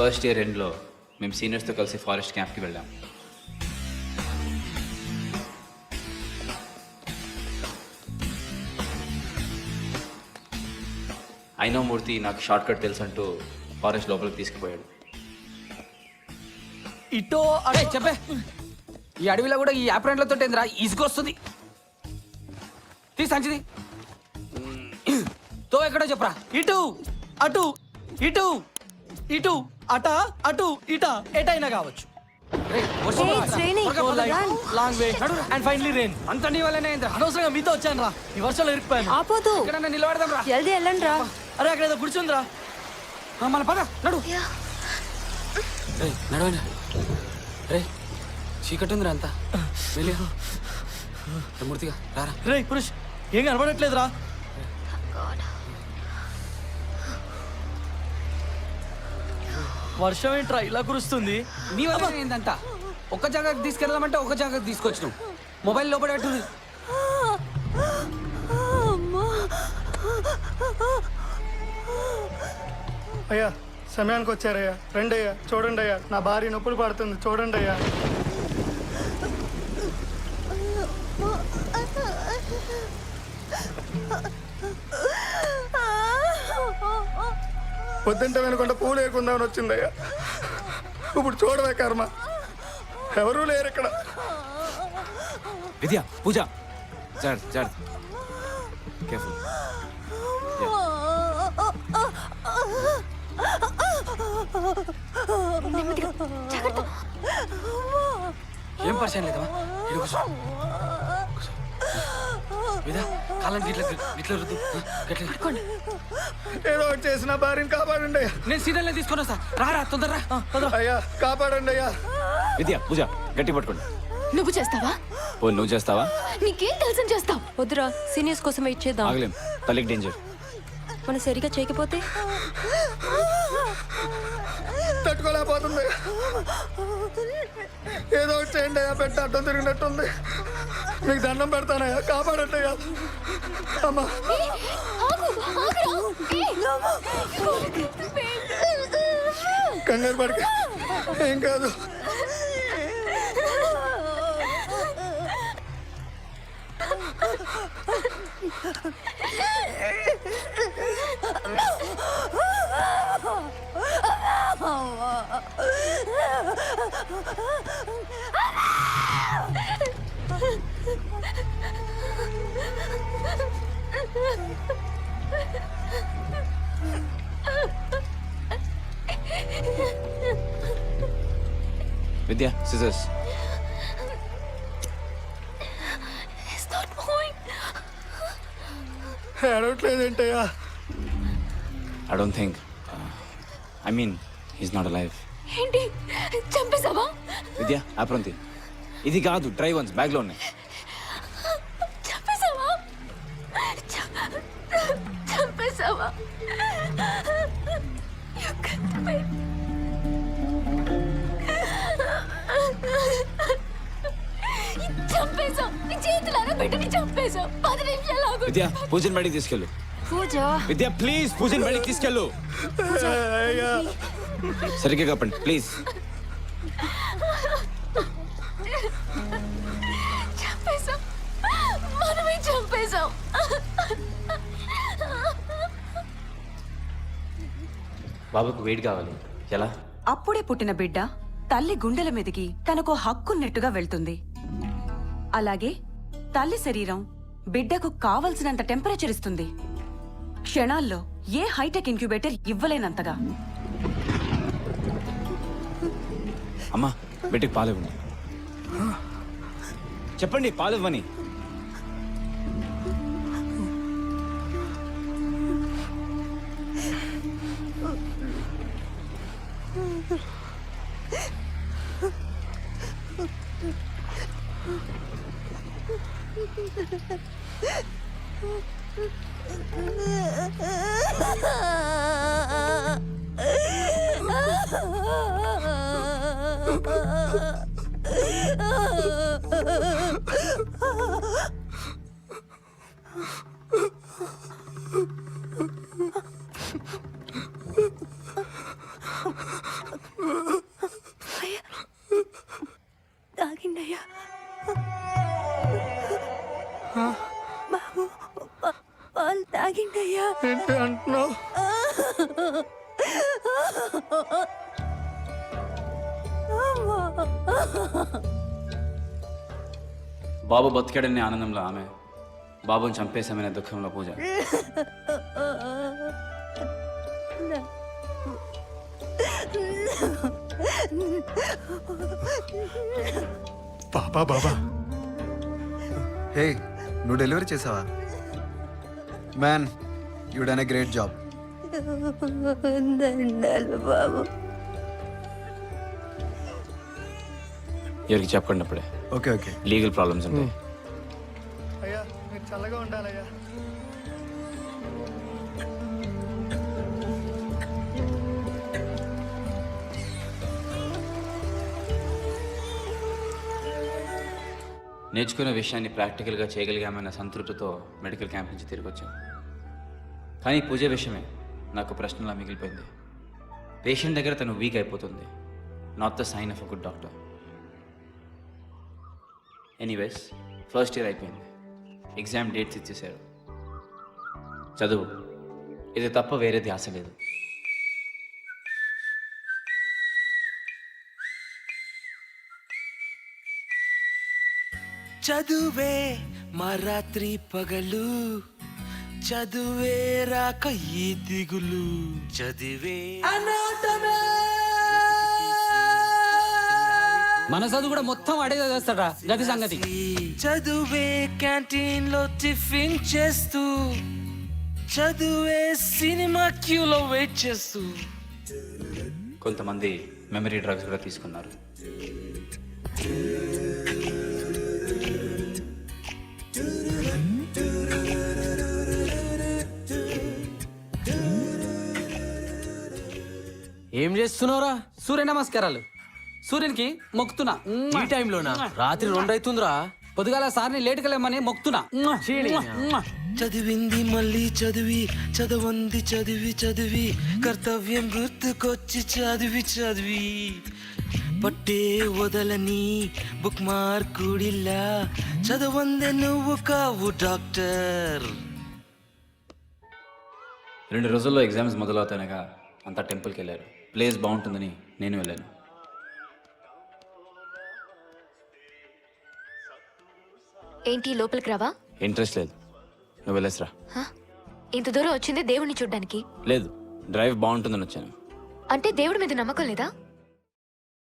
First year ఎండ్లో మేము సీనియర్స్తో కలిసి ఫారెస్ట్ క్యాంప్కి వెళ్ళాం. అయినో మూర్తి నాకు షార్ట్ కట్ తెలుసు అంటూ ఫారెస్ట్ లోపలికి తీసుకుపోయాడు. ఇటో అడే చెప్పే, ఈ అడవిలో కూడా ఈ యాప్రెంట్లతో ఏందిరా ఇసుకొస్తుంది. సంచిది తో ఎక్కడో చెప్పరా. ఇటు అటు ఇటు ఇటు అట అటు ఇట ఎటైనా కావచ్చు. అంత నీ వల్లనే అనవసరంగా మీతో వచ్చాను రా. ఈ వర్షంలో ఇరుక్కుపోయాను. ఎక్కడన్నా నిలబడదాం రా. అరే అక్కడ ఏదో గుడిచుందిరా. మన పద నడు. నడవండి రే, చీకటి ఉందిరా అంతా. మూర్తిగా రారా. రే పురుష్, ఏం కనబడట్లేదురా. వర్షం ఏంట్రా ఇలా కురుస్తుంది. నీ వల్ల ఏందంతా. ఒక్క జాగాకి తీసుకెళ్ళామంటే ఒక జాగాకి తీసుకొచ్చినావు. మొబైల్ లోపల పెట్టుంది. అయ్యా సమయానికి వచ్చారయ్యా. రండి అయ్యా, చూడండి అయ్యా, నా భార్య నొప్పులు పడుతుంది, చూడండి అయ్యా. పొద్దుంటే వెనుకుంటే పూలు ఏరుకుందామని వచ్చిందయ్యా. ఇప్పుడు చూడవే కర్మ, ఎవరూ లేరు ఇక్కడ. విద్య, పూజ, కేర్ఫుల్. ఏం పరిచయం లేదమ్మా. ఏదో ఒకటి చేసిన భార్యను కాపాడండి అయ్యా. నేను సీరియల్ తీసుకొని వస్తా. రారా తొందరరా. అయ్యా కాపాడండి అయ్యా. విద్య, పూజ గట్టి పట్టుకోండి. నువ్వు చేస్తావా? నువ్వు చేస్తావా? నీకేం తెలుసని చేస్తావు? వద్దురా, సీనియర్స్ కోసం వెయిట్ చేద్దాం. ఆగలేం, తల్లికి డేంజర్. మనం సరిగా చేయకపోతే తట్టుకోలేకపోతుంది. ఏదో ఒకటి చేయండి అయ్యా, పెట్ట అడ్డం తిరిగినట్టుంది. మీకు దండం పెడతానయ్యా, కాపాడండి అయ్యా. అమ్మా కంగారు పడక, ఏం కాదు. విద్య, scissors. ఏడవట్లేదేంటయ్యా? I don't think. I mean, he's not alive. ఏంటి చంపేసావా? విద్య, అప్రంతి, ఇది కాదు, డ్రై వన్స్ బ్యాగ్లో ఉన్నాయి. చంపేసావా? చంపేసావా? చంపేశావు. నీ చేతులారా బిడ్డని చంపేశావు. 10 నిమిషాలు ఆగు. విద్య, పూజని బయటికి తీసుకెళ్ళు. పూజ, విద్య ప్లీజ్, పూజని బయటికి తీసుకెళ్ళు. సరిగ్గా చెప్పండి ప్లీజ్. చంపేశావు. మనమే చంపేశావు. బాబుకు వెయిట్ కావాలి. ఎలా? అప్పుడే పుట్టిన బిడ్డ తల్లి గుండెల మీదకి తనకు హక్కున్నట్టుగా వెళ్తుంది. అలాగే తల్లి శరీరం బిడ్డకు కావలసినంత టెంపరేచర్ ఇస్తుంది. క్షణాల్లో ఏ హైటెక్ ఇంక్యుబేటర్ ఇవ్వలేనంతగా. అమ్మా, బిడ్డకి పాలు ఇవ్వండి. చెప్పండి, పాలు ఇవ్వని. బాబు బతికాడనే ఆనందంలో ఆమె, బాబుని చంపేశామనే దుఃఖంలో పూజ. బాబా బాబా హే, నువ్వు డెలివరీ చేసావా? Man, you done a great job. బాబు. ఎవరికి చెప్పండి అప్పుడే, ఓకే ఓకే. లీగల్ ప్రాబ్లమ్స్ ఉంటాయి. అయ్యా మీరు చల్లగా ఉండాలయ్యా. నేర్చుకున్న విషయాన్ని ప్రాక్టికల్గా చేయగలిగామన్న సంతృప్తితో మెడికల్ క్యాంప్ నుంచి తిరిగి వచ్చాం. కానీ పూజ విషయమే నాకు ప్రశ్నలా మిగిలిపోయింది. పేషెంట్ దగ్గర తను వీక్ అయిపోతుంది, not the sign of a good doctor. Anyways, first year అయిపోయింది, ఎగ్జామ్ డేట్స్ ఇచ్చేశారు. చదువు, ఇది తప్ప వేరే ధ్యాస లేదు. చదువే మా రాత్రి పగలు, చదువే రాక ఈ దిగులు, చదివే మన చదువు కూడా మొత్తం అడే చేస్తాడా, గది సంగతి. చదువే క్యాంటీన్ లో టిఫిన్ చేస్తూ, చదువే సినిమా క్యూలో వెయిట్ చేస్తూ. కొంతమంది మెమరీ డ్రగ్స్ కూడా తీసుకున్నారు. ఏం చేస్తున్నావురా? సూర్య నమస్కారాలు. సూర్యునికి మొక్కుతున్నా. ఈ టైంలోనా? రాత్రి 2 అవుతుందిరా. పొద్దుగాల సార్ని లేటుగా లేమని మొక్కుతున్నా. చదివింది మళ్ళీ చదివి, చదవంది చదివి చదివి, కర్తవ్యం గుర్తుకొచ్చి చదివి చదివి, పట్టే వదలని బుక్ మార్కుడిలా, చదవందే నువ్వు కావు డాక్టర్. 2 రోజుల్లో ఎగ్జామ్స్ మొదలవుతానగా అంతా టెంపుల్కి వెళ్ళారు. ప్లేస్ బాగుంటుందని నేను వెళ్ళాను. ఏంటి లోపలికి రావా? ఇంట్రెస్ట్ లేదు, నువ్వు వెళ్ళేసిరా. హ? ఇంత దూరం వచ్చింది దేవుణ్ణి చూడ్డానికి? లేదు, డ్రైవ్ బాగుంటుందని వచ్చాను. అంటే దేవుడి మీద నమ్మకం లేదా?